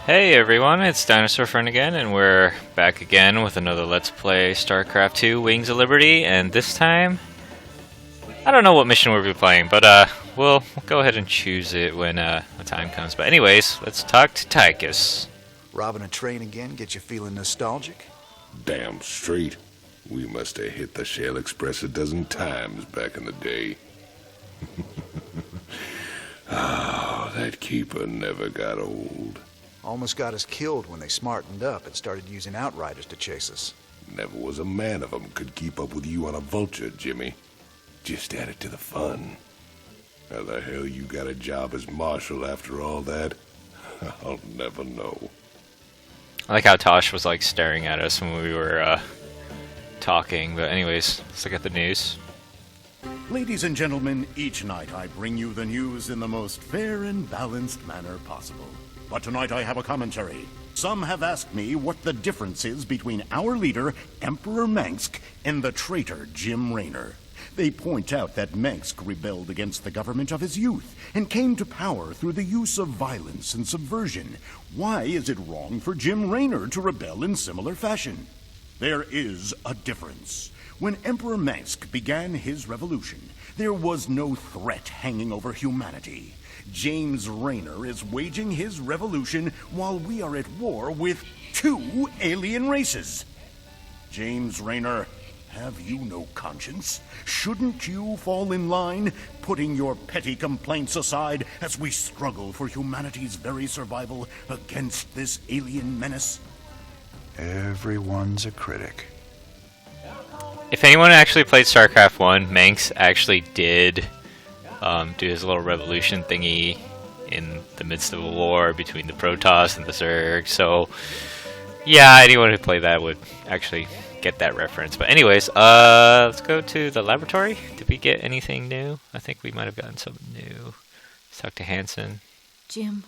Hey everyone, it's Dinosaur Friend again, and we're back again with another Let's Play Starcraft 2 Wings of Liberty, and this time, I don't know what mission we'll be playing, but we'll go ahead and choose it when the time comes. But anyways, let's talk to Tychus. Robbing a train again get you feeling nostalgic? Damn straight. We must have hit the Shell Express a dozen times back in the day. Oh, that keeper never got old. Almost got us killed when they smartened up and started using outriders to chase us. Never was a man of 'em could keep up with you on a vulture, Jimmy. Just added to the fun. How the hell you got a job as marshal after all that? I'll never know. I like how Tosh was like staring at us when we were talking, but anyways, let's look at the news. Ladies and gentlemen, each night I bring you the news in the most fair and balanced manner possible. But tonight I have a commentary. Some have asked me what the difference is between our leader, Emperor Mengsk, and the traitor Jim Raynor. They point out that Mengsk rebelled against the government of his youth and came to power through the use of violence and subversion. Why is it wrong for Jim Raynor to rebel in similar fashion? There is a difference. When Emperor Mengsk began his revolution, there was no threat hanging over humanity. James Raynor is waging his revolution while we are at war with 2 alien races. James Raynor, have you no conscience? Shouldn't you fall in line, putting your petty complaints aside as we struggle for humanity's very survival against this alien menace? Everyone's a critic. If anyone actually played StarCraft 1, Mengsk actually did do his little revolution thingy in the midst of a war between the Protoss and the Zerg. So, yeah, anyone who played that would actually get that reference. But anyways, let's go to the laboratory. Did we get anything new? I think we might have gotten something new. Let's talk to Hansen. Jim,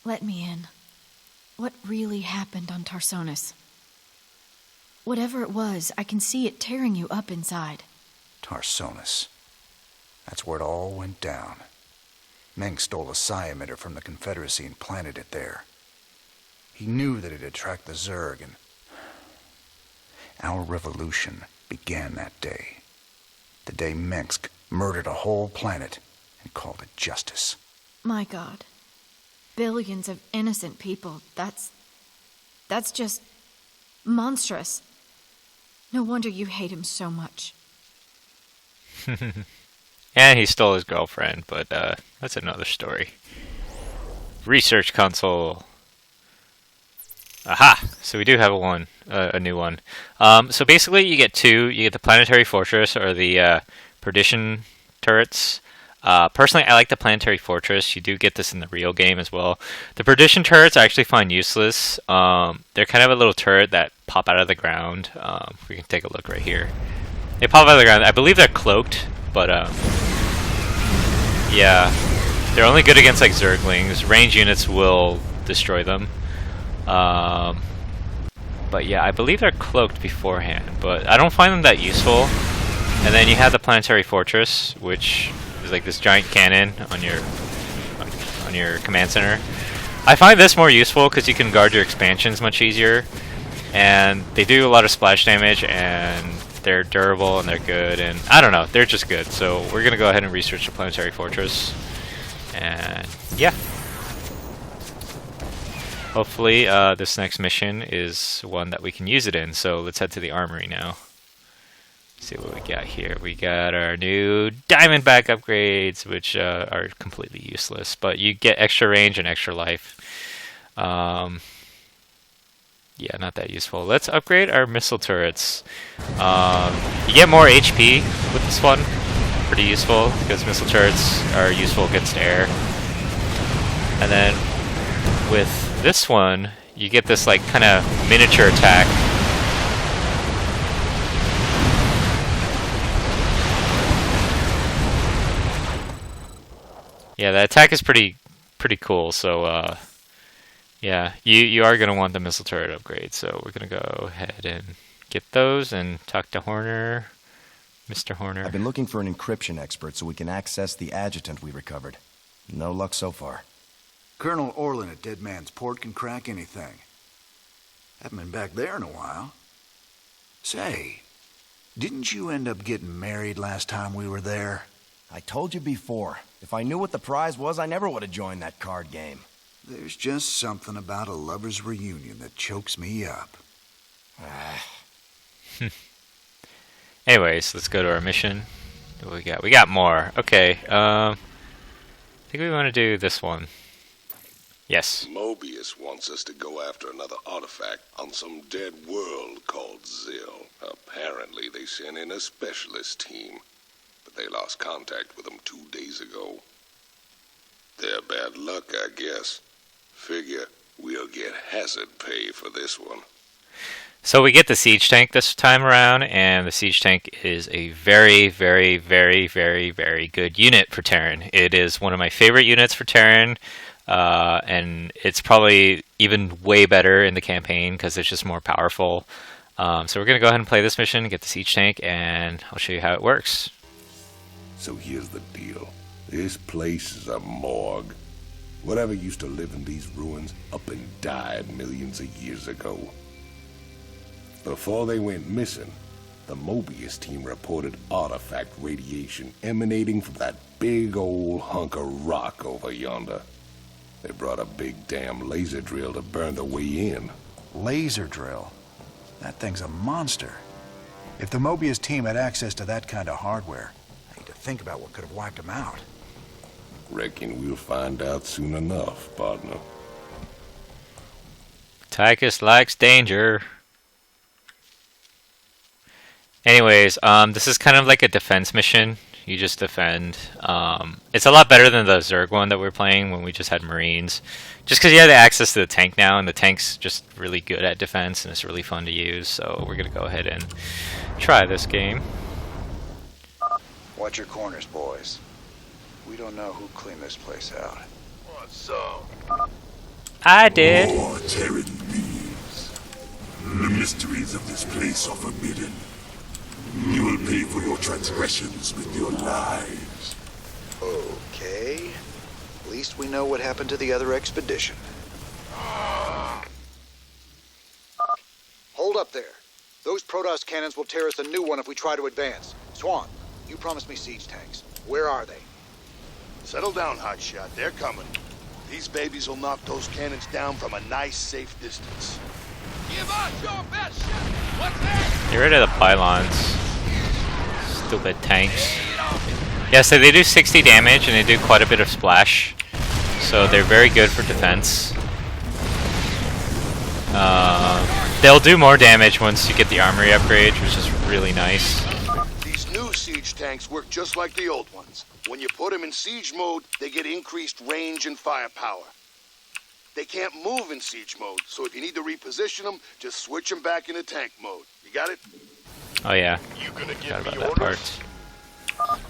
let me in. What really happened on Tarsonis? Whatever it was, I can see it tearing you up inside. Tarsonis. That's where it all went down. Mengsk stole a psi emitter from the Confederacy and planted it there. He knew that it'd attract the Zerg, and our revolution began that day. The day Mengsk murdered a whole planet and called it justice. My God. Billions of innocent people. That's just monstrous. No wonder you hate him so much. And he stole his girlfriend, but that's another story. Research console. Aha! So we do have a new one. So basically, you get 2. You get the planetary fortress or the perdition turrets. Personally, I like the planetary fortress. You do get this in the real game as well. The perdition turrets I actually find useless. They're kind of a little turret that pop out of the ground. We can take a look right here. They pop out of the ground. I believe they're cloaked, but yeah, they're only good against like Zerglings. Range units will destroy them. But yeah, I believe they're cloaked beforehand, but I don't find them that useful. And then you have the planetary fortress, which is like this giant cannon on your command center. I find this more useful because you can guard your expansions much easier, and they do a lot of splash damage, and they're durable and they're good, and I don't know, they're just good. So we're gonna go ahead and research the planetary fortress, and yeah. Hopefully this next mission is one that we can use it in. So let's head to the armory now. See what we got here. We got our new Diamondback upgrades, which are completely useless, but you get extra range and extra life. Yeah, not that useful. Let's upgrade our missile turrets. You get more HP with this one. Pretty useful, because missile turrets are useful against air. And then with this one, you get this like kind of miniature attack. Yeah, the attack is pretty cool. So yeah, you are going to want the missile turret upgrade, so we're going to go ahead and get those and talk to Horner, Mr. Horner. I've been looking for an encryption expert so we can access the adjutant we recovered. No luck so far. Colonel Orlin at Dead Man's Port can crack anything. Haven't been back there in a while. Say, didn't you end up getting married last time we were there? I told you before, if I knew what the prize was, I never would have joined that card game. There's just something about a lover's reunion that chokes me up. Anyways, let's go to our mission. What do we got? We got more. Okay, I think we want to do this one. Yes. Mobius wants us to go after another artifact on some dead world called Zill. Apparently, they sent in a specialist team, but they lost contact with them 2 days ago. Their bad luck, I guess. Figure we'll get hazard pay for this one. So we get the siege tank this time around, and the siege tank is a very, very, very, very, very good unit for Terran. It is one of my favorite units for Terran, and it's probably even way better in the campaign because it's just more powerful. So we're going to go ahead and play this mission, get the siege tank, and I'll show you how it works. So here's the deal. This place is a morgue. Whatever used to live in these ruins up and died millions of years ago. Before they went missing, the Mobius team reported artifact radiation emanating from that big old hunk of rock over yonder. They brought a big damn laser drill to burn the way in. Laser drill? That thing's a monster. If the Mobius team had access to that kind of hardware, I need to think about what could have wiped them out. Reckon we'll find out soon enough, partner. Tychus likes danger. Anyways, this is kind of like a defense mission. You just defend. It's a lot better than the Zerg one that we were playing when we just had Marines. Just because you have the access to the tank now, and the tank's just really good at defense, and it's really fun to use. So we're going to go ahead and try this game. Watch your corners, boys. We don't know who cleaned this place out. What's up? I did. More Terran thieves. The mysteries of this place are forbidden. You will pay for your transgressions with your lives. Okay. At least we know what happened to the other expedition. Hold up there. Those Protoss cannons will tear us a new one if we try to advance. Swan, you promised me siege tanks. Where are they? Settle down, hotshot. They're coming. These babies will knock those cannons down from a nice, safe distance. Give us your best shot! What's that? Get rid of the pylons. Stupid tanks. Yeah, so they do 60 damage and they do quite a bit of splash. So they're very good for defense. They'll do more damage once you get the armory upgrade, which is really nice. These new siege tanks work just like the old ones. When you put them in siege mode, they get increased range and firepower. They can't move in siege mode, so if you need to reposition them, just switch them back into tank mode. You got it? Oh yeah, You gonna forgot give about me that orders? part.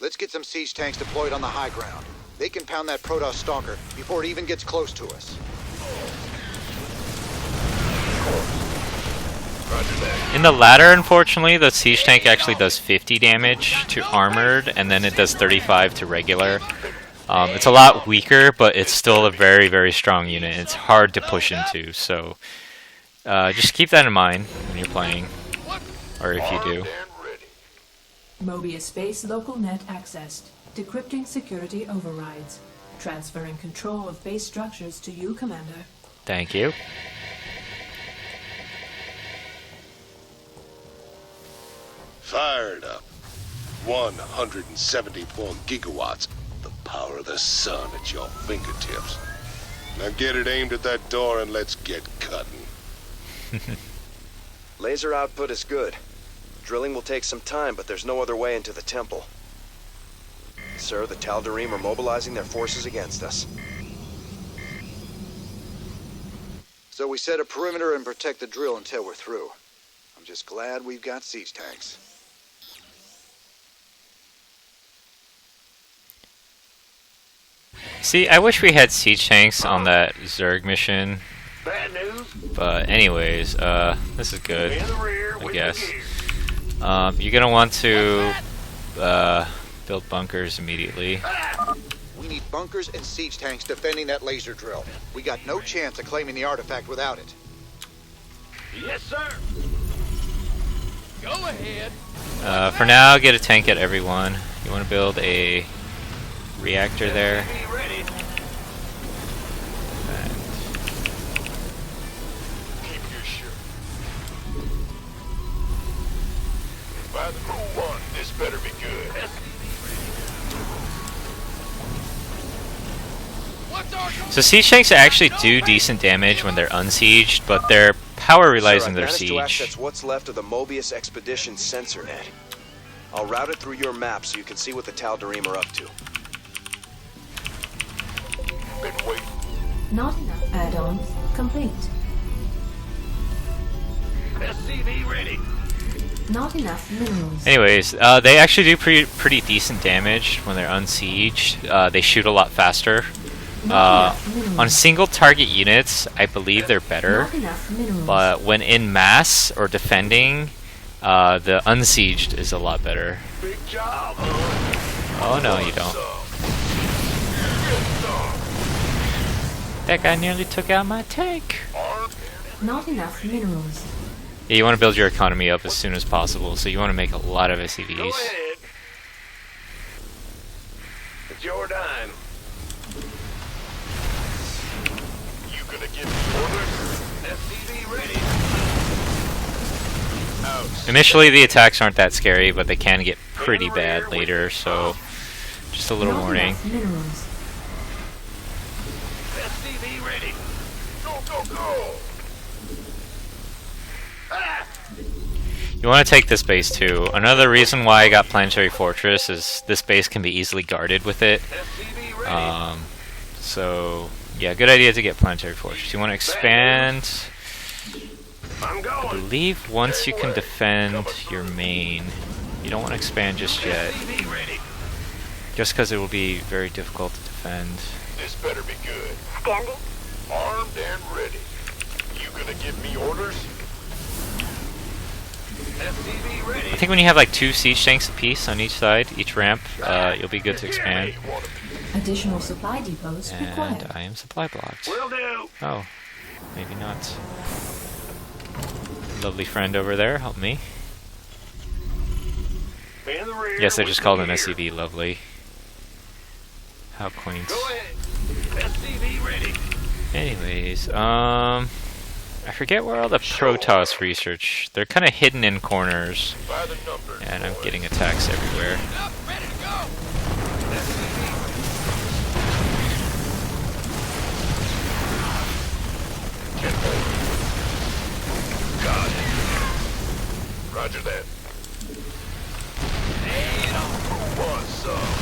Let's get some siege tanks deployed on the high ground. They can pound that Protoss stalker before it even gets close to us. In the ladder, unfortunately, the siege tank actually does 50 damage to armored, and then it does 35 to regular. It's a lot weaker, but it's still a very, very strong unit. It's hard to push into, so just keep that in mind when you're playing, or if you do. Mobius base local net accessed. Decrypting security overrides. Transferring control of base structures to you, Commander. Thank you. Fired up. 174 gigawatts. The power of the sun at your fingertips. Now get it aimed at that door and let's get cutting. Laser output is good. Drilling will take some time, but there's no other way into the temple. Sir, the Tal'Darim are mobilizing their forces against us. So we set a perimeter and protect the drill until we're through. I'm just glad we've got siege tanks. See, I wish we had siege tanks on that Zerg mission. Bad news. But anyways, this is good, I guess. You're gonna want to build bunkers immediately. We need bunkers and siege tanks defending that laser drill. We got no chance of claiming the artifact without it. Yes, sir. Go ahead. For now, get a tank at everyone. You want to build a reactor there. And Keep your shirt. By the rule one, this better be good. so siege tanks actually do decent damage when they're unsieged, but their power relies on their I've managed to siege. access what's left of the Mobius Expedition sensor net. I'll route it through your map so you can see what the Tal'Darim are up to. Been waiting. Not enough add-ons complete. SCV ready. Not enough minerals. Anyways, they actually do pretty decent damage when they're unsieged. They shoot a lot faster. On single target units, I believe they're better, Not enough minerals. but when in mass or defending, the unsieged is a lot better. Big job. Oh no, you don't. That guy nearly took out my tank. Not enough minerals. Yeah, you want to build your economy up as soon as possible, so you want to make a lot of SCVs. Go ahead. It's your dime. You gonna give me orders? SCV ready. Initially, the attacks aren't that scary, but they can get pretty bad later, so just a little Not warning. enough minerals. SCV ready. Go, go, go. You want to take this base too. Another reason why I got Planetary Fortress is this base can be easily guarded with it. SCV ready. So yeah, good idea to get Planetary Fortress. You want to expand. I'm I going. believe once you can defend your main, you don't want to expand just yet, SCV ready. just because it will be very difficult to defend. This better be good. Standing. Armed and ready. You gonna give me orders? SCV ready. I think when you have like 2 siege tanks apiece on each side, each ramp, you'll be good to expand. Additional supply depots And required. I am supply blocked. Will do. Oh, maybe not. Lovely friend over there, help me. In the rear. Yes, I just called an here. SCV lovely. How quaint. Go ahead. SCV ready. Anyways, I forget where all the Protoss research. They're kind of hidden in corners, By the numbers. and I'm getting attacks everywhere. Up, ready to go. Got it. Roger that. Hey, Who wants some?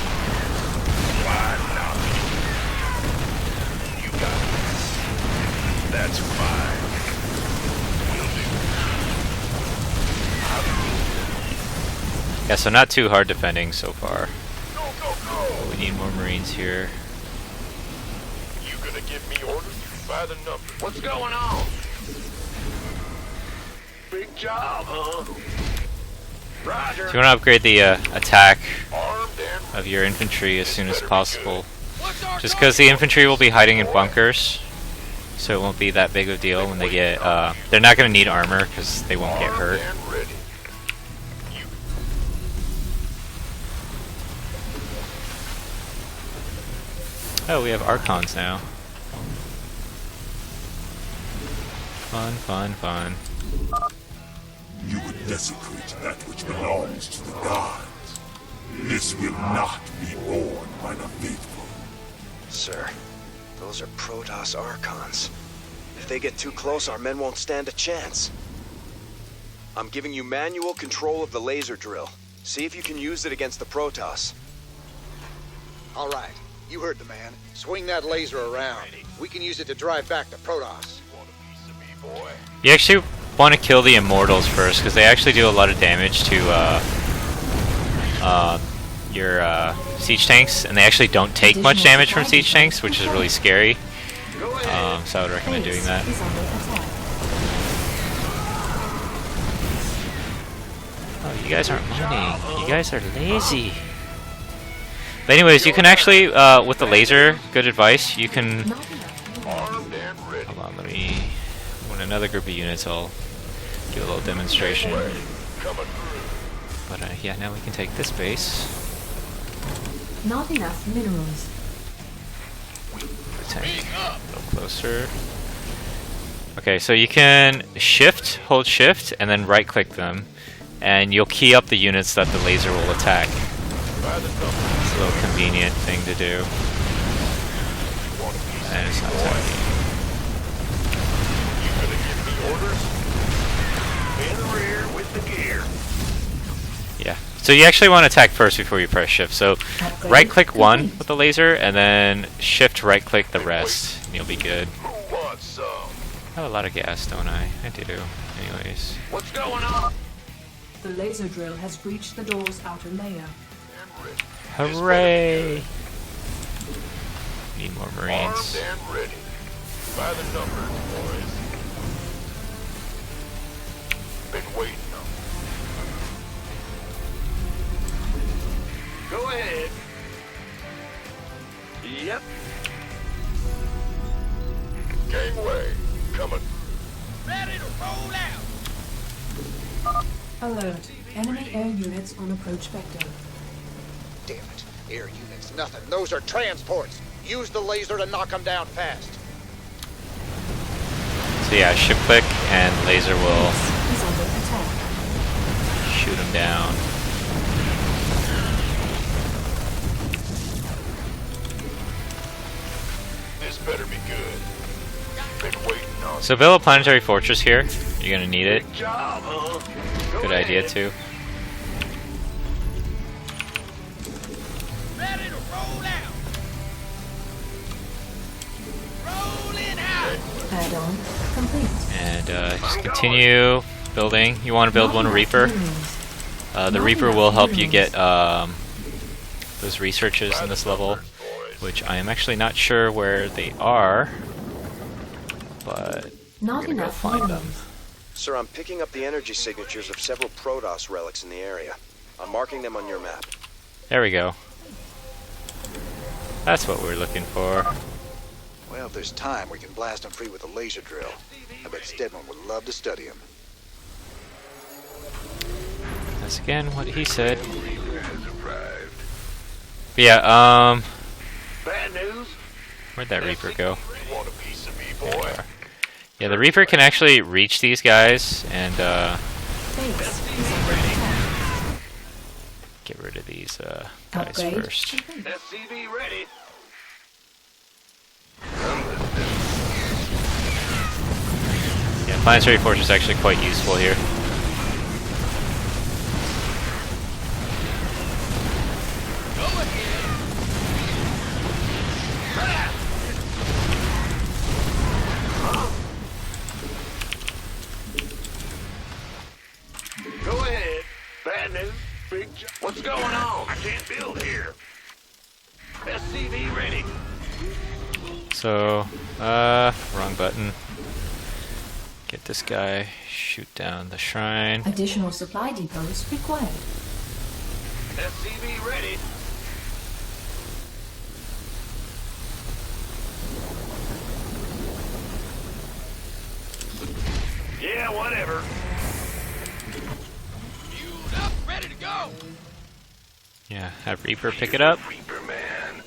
Why not? You got it. That's fine. Will do. Yeah, so not too hard defending so far. Go, go, go. We need more Marines here. You gonna give me orders? By the numbers. what's going on? Big job, huh? Roger. So you want to upgrade the attack Armed and of your infantry as soon as possible. What's our Just because the infantry will be hiding in bunkers, so it won't be that big of a deal when they get. They're not going to need armor because they won't get hurt. armed and ready. You Oh, we have Archons now. Fun, fun, fun. You would desecrate that which belongs to the gods. This will not be borne by the faithful. Sir, those are Protoss Archons. If they get too close, our men won't stand a chance. I'm giving you manual control of the laser drill. See if you can use it against the Protoss. All right, you heard the man. Swing that laser around. We can use it to drive back the Protoss. Want a piece of me, boy? You actually want to kill the Immortals first because they actually do a lot of damage to your siege tanks, and they actually don't take much damage from siege tanks, which is really scary. So I would recommend doing that. Is under attack. Oh, you guys aren't mining. You guys are lazy. But anyways, you can actually, with the laser, good advice, you can... Armed and ready. Hold on, let me... When another group of units, I'll give a little demonstration. Coming through. But yeah, now we can take this base. Not enough minerals. The tank a little closer. Okay, so you can hold shift, and then right-click them, and you'll key up the units that the laser will attack. It's a little convenient thing to do. And it's not attacking. You gonna give me orders? In the rear with the gear. Yeah. So you actually want to attack first before you press shift. So right-click one with the laser, and then shift right-click the rest, and you'll be good. Who wants some? I have a lot of gas, don't I? I do. Anyways. What's going on? The laser drill has breached the door's outer layer. Hooray! Need more Marines. Armed and ready. By the numbers, boys. Been waiting on. Go ahead. Yep. Gangway coming. Ready to roll out. Alert. Enemy air units on approach vector. Damn it. Air units, nothing. Those are transports. Use the laser to knock them down fast. So yeah, shift click and laser will Is under attack. shoot them down. This better be good. Been waiting on. So build a planetary fortress here. You're gonna need it. Good job, huh? Go Good idea too. Ready to roll out. Rolling out. Add-on complete. And just continue building. You want to build one Reaper. The Reaper will help you get those researches in this level, which I am actually not sure where they are, but Not I'm gonna go enough find them. minerals. Sir, I'm picking up the energy signatures of several Protoss relics in the area. I'm marking them on your map. There we go. That's what we're looking for. Well, if there's time, we can blast them free with a laser drill. I bet Stedman would love to study them. That's again what he said. Reaper has arrived. But yeah, Bad news. where'd that Reaper go? You want a piece of me, There you boy? are. Yeah, the Reaper can actually reach these guys and Base is under attack. get rid of these guys Upgrade first. complete. SCV ready. Yeah, planetary fortress is actually quite useful here. Go ahead. Go ahead. Bad news. Big job. What's going on? I can't build here. SCV ready. So, wrong button. Get this guy, shoot down the shrine. Additional supply depots required. SCV ready. Yeah, whatever. Fueled up, ready to go. Yeah, have Reaper pick it up. Reaper man.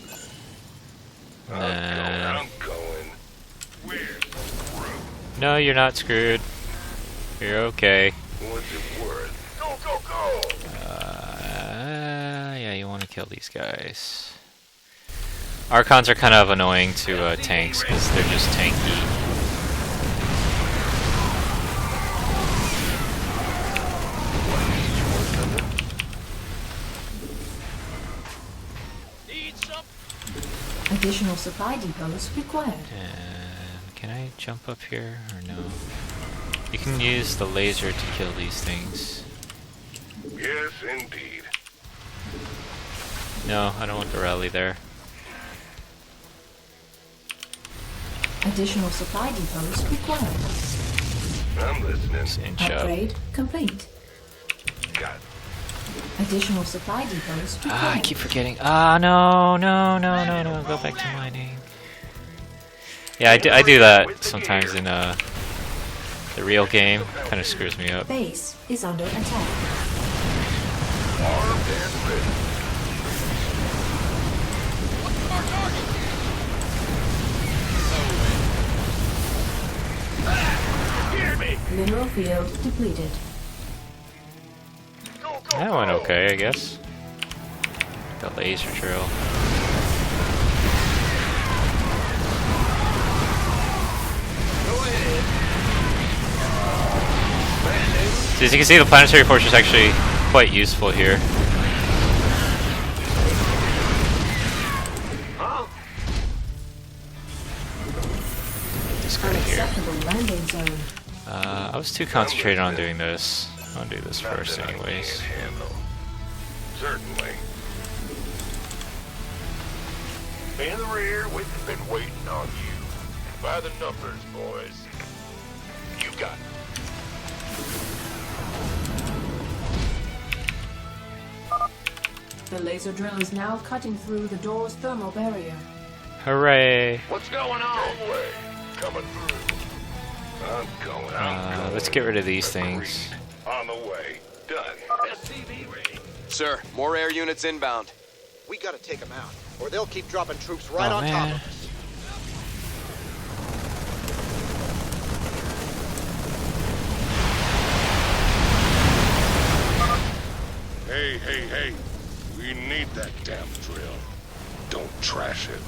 And I'm going. Where's no, you're not screwed. You're okay. what's it worth? Go, go, go. Yeah, you want to kill these guys. Archons are kind of annoying to tanks because they're just tanky. Need some. Additional supply depots required. And can I jump up here or no? You can use the laser to kill these things. Yes, indeed. No, I don't want the rally there. Additional supply depots required. I'm listening. Just inch up. Upgrade complete. Got Additional supply depots required. I keep forgetting. No. Go back to mining. Yeah, I do that sometimes in the real game. Kind of screws me up. Base is under attack. Armed and ready. Hear me. Mineral field depleted. That went okay, I guess. The laser drill. So as you can see, the planetary force is actually quite useful here. Just go to here. Unacceptable landing zone. I was too concentrated on doing this. I'll do this first anyways. Certainly. In the rear, we've been waiting on you. By the numbers, boys. You got it. The laser drill is now cutting through the door's thermal barrier. Hooray! What's going on? No way. Coming through. I'm going. Let's get rid of these things. On the way. Done. SCV ready. Sir, more air units inbound. We gotta take them out, or they'll keep dropping troops right on top man. of us. Hey. We need that damn drill. Don't trash it.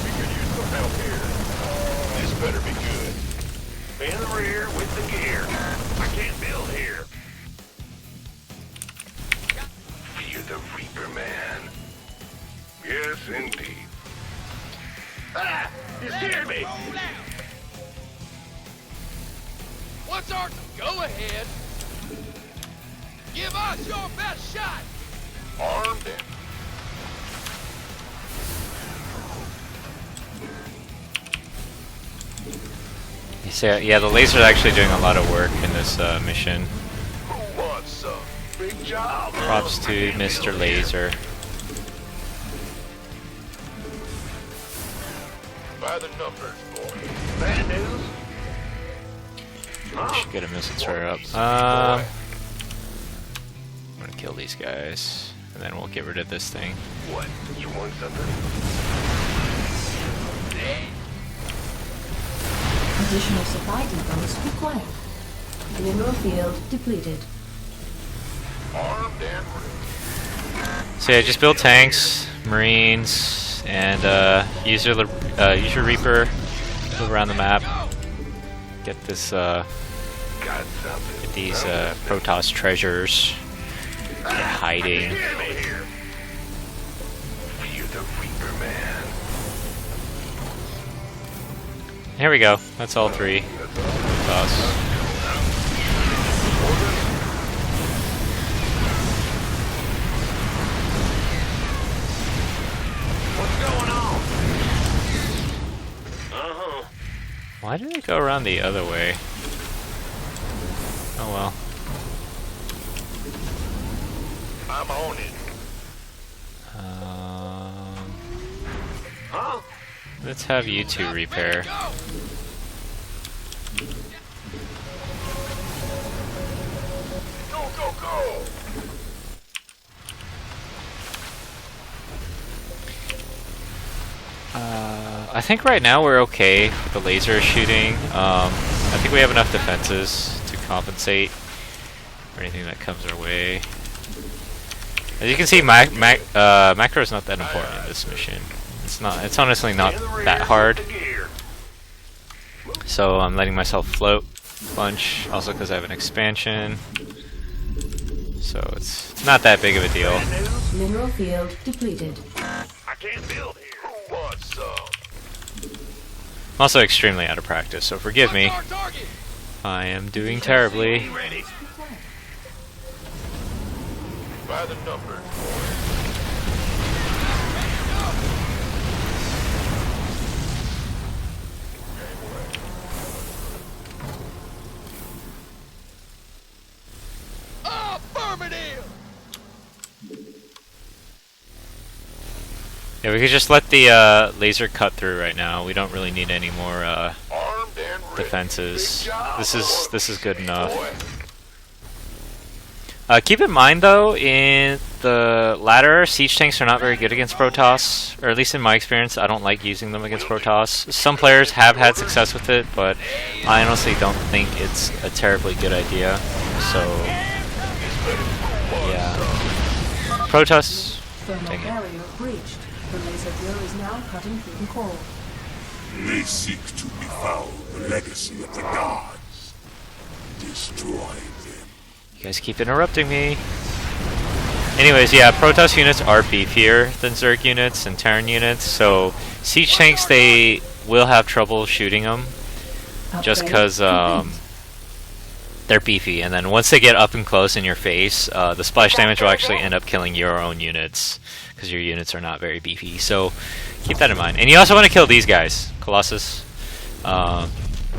We could use some help here. This better be good. In the rear with the gear. I can't build here. Fear the Reaper, man. Yes, indeed. Ah! You scared me! What's our... Go ahead. Give us your best shot. Armed and... You see, yeah, the laser's actually doing a lot of work in this mission. Who wants some? Big job. Props to Mr. Laser. By the numbers, boy. Bad news? Should get a missile turret up. I'm gonna kill these guys, and then we'll get rid of this thing. What? You want something? Additional supply depots required. Mineral field depleted. Armed and ready. So yeah, just build tanks, marines, and use your Reaper, move around the map, get this, Got something. get these Protoss treasures. They're hiding. Hear me here. Fear the Reaper, man. Here we go. That's all three. Protoss. What's going on? Uh-huh. Why did it go around the other way? Oh well. I'm on it. Huh? Let's have you two repair. Go, go, go! I think right now we're okay with the laser shooting. I think we have enough defenses to compensate for anything that comes our way. As you can see, macro is not that important in this mission. It's not. It's honestly not that hard. So I'm letting myself float a bunch, also because I have an expansion. So it's not that big of a deal. Mineral field depleted. I can't build here. Who wants some? I'm also extremely out of practice, so forgive me. I am doing terribly. Ready. By the numbers, boy. Oh, Yeah, we could just let the laser cut through right now. We don't really need any more defenses. This is good enough. Keep in mind though, in the ladder, siege tanks are not very good against Protoss, or at least in my experience, I don't like using them against Protoss. Some players have had success with it, but I honestly don't think it's a terribly good idea. So, yeah. Protoss, Thermal take it. barrier breached. The laser drill is now cutting through the core. They seek to befoul the legacy of the gods. Destroy them. You guys keep interrupting me. Anyways, yeah, Protoss units are beefier than Zerg units and Terran units, so siege tanks, they will have trouble shooting them just because they're beefy, and then once they get up and close in your face, the splash damage will actually end up killing your own units because your units are not very beefy, so keep that in mind. And you also want to kill these guys, Colossus,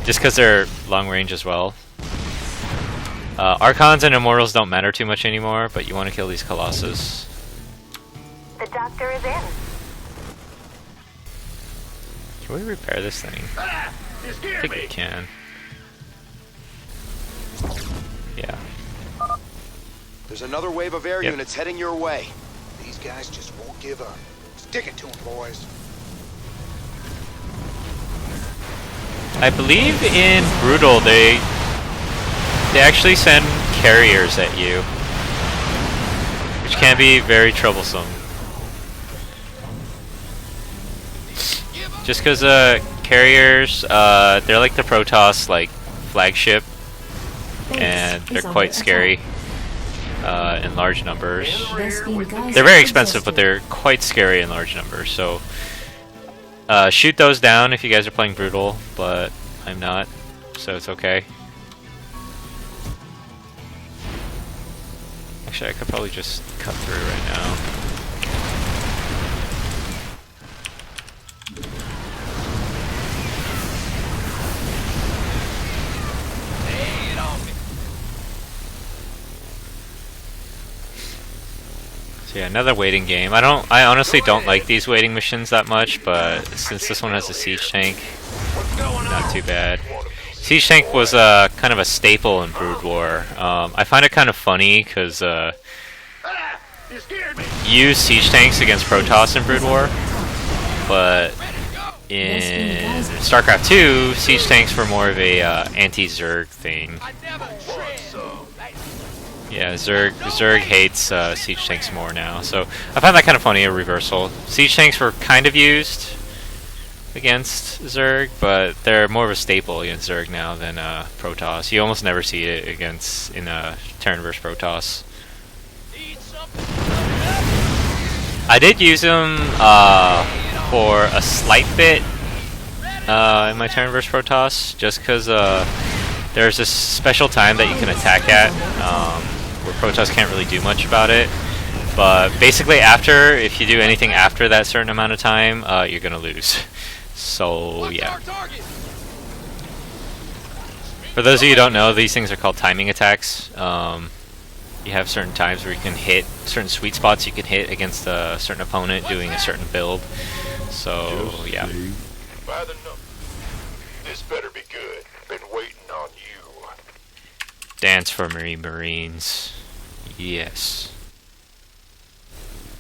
just because they're long range as well. Archons and Immortals don't matter too much anymore, but you want to kill these Colossus. The doctor is in. Can we repair this thing? I think we can. Yeah. There's another wave of air Yep. units heading your way. These guys just won't give up. Stick it to them, boys. I believe in Brutal they actually send carriers at you, which can be very troublesome. Just because carriers, they're like the Protoss like flagship, and they're quite scary in large numbers. They're very expensive, but they're quite scary in large numbers. So shoot those down if you guys are playing Brutal, but I'm not, so it's okay. Actually, I could probably just cut through right now. So yeah, another waiting game. I honestly don't like these waiting missions that much, but since this one has a siege tank, not too bad. Siege tank was kind of a staple in Brood War. I find it kind of funny because use siege tanks against Protoss in Brood War, but in Starcraft 2, siege tanks were more of a anti-Zerg thing. Yeah, Zerg hates siege tanks more now, so I find that kind of funny, a reversal. Siege tanks were kind of used against Zerg, but they're more of a staple against Zerg now than Protoss. You almost never see it against in Terran vs Protoss. I did use them for a slight bit in my Terran vs Protoss, just because there's this special time that you can attack at where Protoss can't really do much about it. But basically, if you do anything after that certain amount of time, you're gonna lose. So yeah. For those of you who don't know, these things are called timing attacks. You have certain times where you can hit certain sweet spots you can hit against a certain opponent doing a certain build. So yeah. This better be good. Been waiting on you. Dance for Marines. Yes.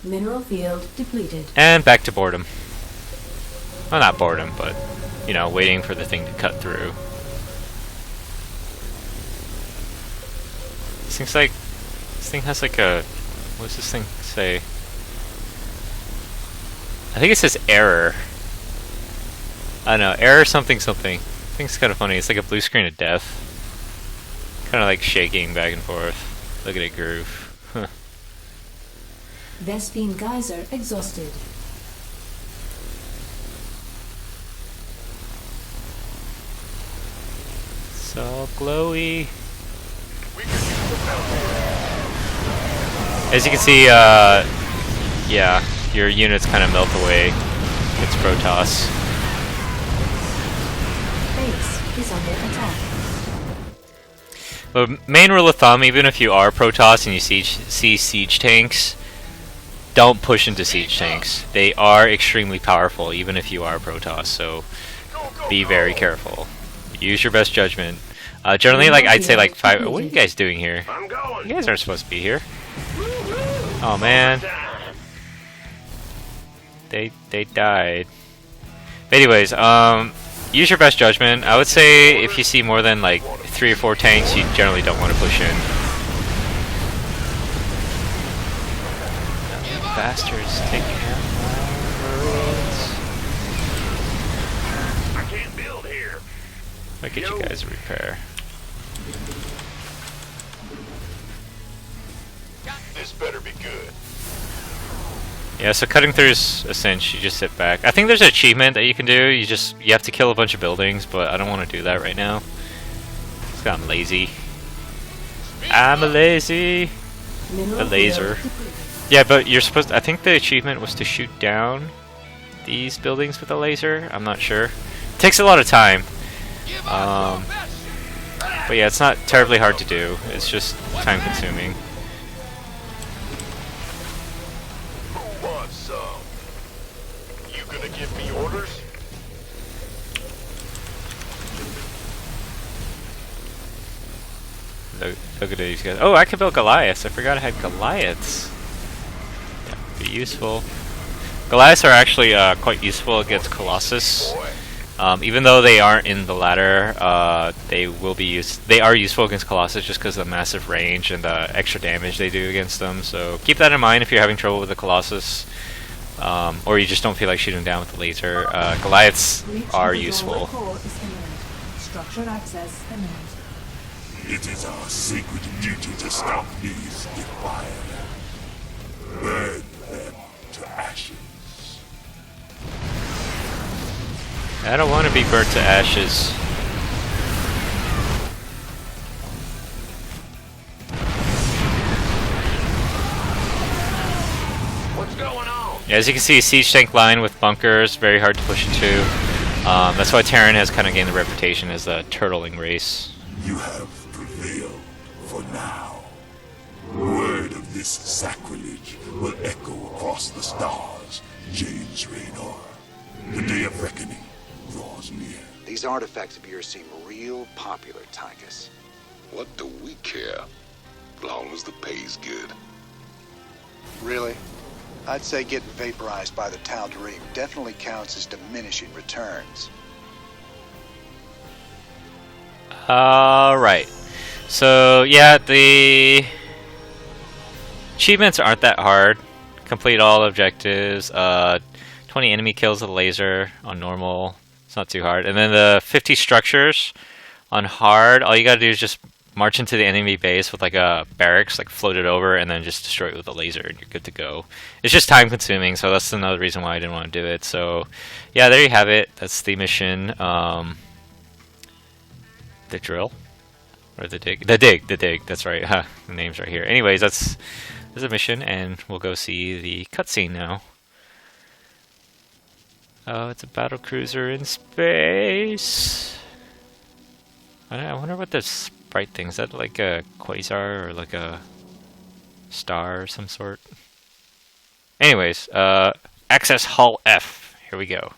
Mineral field depleted. And back to boredom. Well, not boredom, but, you know, waiting for the thing to cut through. This thing has like a, what does this thing say? I think it says error. I don't know, error something something. I think it's kind of funny. It's like a blue screen of death. Kind of like shaking back and forth. Look at it groove. Huh. Vespine geyser exhausted. It's all glowy. As you can see, yeah, your units kind of melt away. It's Protoss. Base is under attack. But main rule of thumb, even if you are Protoss and you see siege tanks, don't push into siege tanks. They are extremely powerful, even if you are Protoss. So be very careful. Use your best judgment. Generally, like I'd say, like 5. What are you guys doing here? You guys aren't supposed to be here. Oh man, they died. But anyways, use your best judgment. I would say if you see more than like 3 or 4 tanks, you generally don't want to push in. Bastards taking out my Marines. I can't build here. Might get you guys a repair. This better be good. Yeah, so cutting through is a cinch. You just sit back. I think there's an achievement that you can do. You have to kill a bunch of buildings, but I don't want to do that right now. Because I'm lazy. I'm a lazy. A laser. Yeah, but you're supposed to, I think the achievement was to shoot down these buildings with a laser. I'm not sure. It takes a lot of time. But yeah, it's not terribly hard to do. It's just time consuming. Who wants some? You gonna give me orders? Look at these guys. Oh, I can build Goliaths. I forgot I had Goliaths. That would be useful. Goliaths are actually quite useful against Colossus. Even though they aren't in the ladder, they will be used. They are useful against Colossus just because of the massive range and the extra damage they do against them. So keep that in mind if you're having trouble with the Colossus, or you just don't feel like shooting down with the laser. Goliaths are useful. Structure access imminent. It is our sacred duty to stop these defilers. Burn them to ashes. I don't want to be burnt to ashes. What's going on? Yeah, as you can see, siege tank line with bunkers, very hard to push into. That's why Terran has kind of gained the reputation as a turtling race. You have prevailed for now. Word of this sacrilege will echo across the stars, James Raynor. The day of reckoning draws near. These artifacts of yours seem real popular, Tychus. What do we care? As long as the pay's good. Really? I'd say getting vaporized by the Tal'Darim definitely counts as diminishing returns. Alright. So, yeah, the achievements aren't that hard. Complete all objectives. 20 enemy kills with a laser on normal. It's not too hard. And then the 50 structures on hard. All you gotta do is just march into the enemy base with like a barracks, like float it over, and then just destroy it with a laser, and you're good to go. It's just time consuming, so that's another reason why I didn't want to do it. So, yeah, there you have it. That's the mission. The drill? Or the dig? The dig, that's right. The name's right here. Anyways, there's a mission, and we'll go see the cutscene now. Oh, it's a battle cruiser in space. I wonder what this sprite thing is. That like a quasar or like a star of some sort? Anyways, access hull F. Here we go.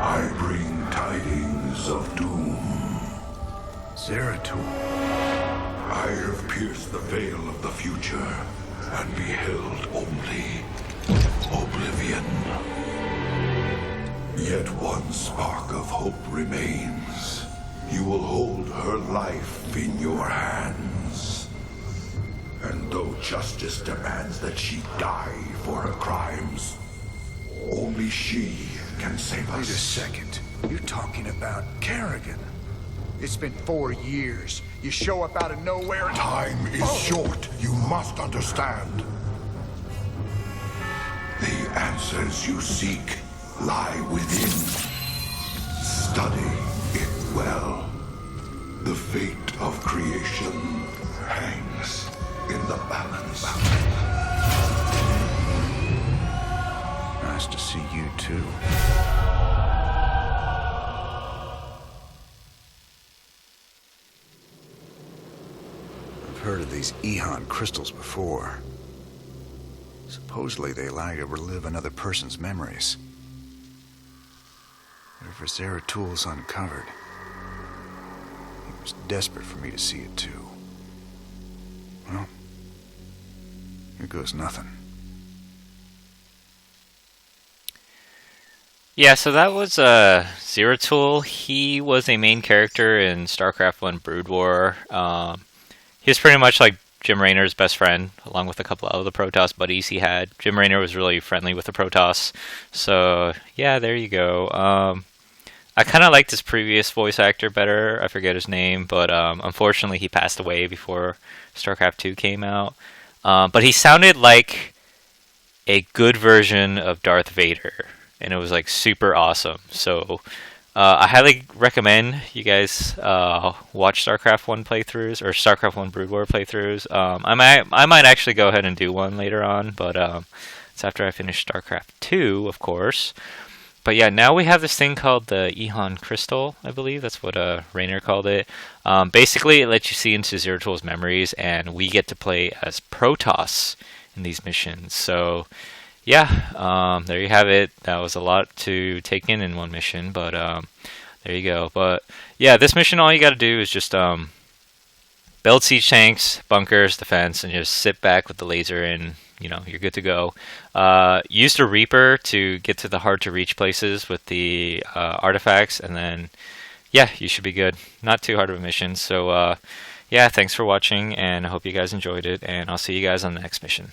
I bring tidings of doom. Zeratul. I have pierced the veil of the future and beheld only oblivion. Yet one spark of hope remains. You will hold her life in your hands. And though justice demands that she die for her crimes, Only she can save us. Wait a second. You're talking about Kerrigan. It's been 4 years. You show up out of nowhere and... Time is short. You must understand. The answers you seek lie within. Study it well. The fate of creation hangs in the balance. Nice to see you too. I've heard of these Eon crystals before. Supposedly they allow you to relive another person's memories. Whatever Zeratul uncovered, he was desperate for me to see it too. Well, here goes nothing. Yeah, so that was Zeratul. He was a main character in Starcraft 1 Brood War. He was pretty much like Jim Raynor's best friend, along with a couple of other Protoss buddies he had. Jim Raynor was really friendly with the Protoss. So, yeah, there you go. I kind of liked his previous voice actor better. I forget his name, but unfortunately he passed away before StarCraft 2 came out. But he sounded like a good version of Darth Vader, and it was like super awesome. So I highly recommend you guys watch StarCraft 1 playthroughs or StarCraft 1 Brood War playthroughs. I might actually go ahead and do one later on, but it's after I finish StarCraft 2, of course. But yeah, now we have this thing called the Eon Crystal, I believe. That's what Raynor called it. Basically, it lets you see into Zeratul's memories, and we get to play as Protoss in these missions. So, yeah, there you have it. That was a lot to take in one mission, but there you go. But yeah, this mission, all you got to do is just build siege tanks, bunkers, defense, and just sit back with the laser and you're good to go. Use the Reaper to get to the hard-to-reach places with the artifacts, and then, yeah, you should be good. Not too hard of a mission. So, yeah, thanks for watching, and I hope you guys enjoyed it, and I'll see you guys on the next mission.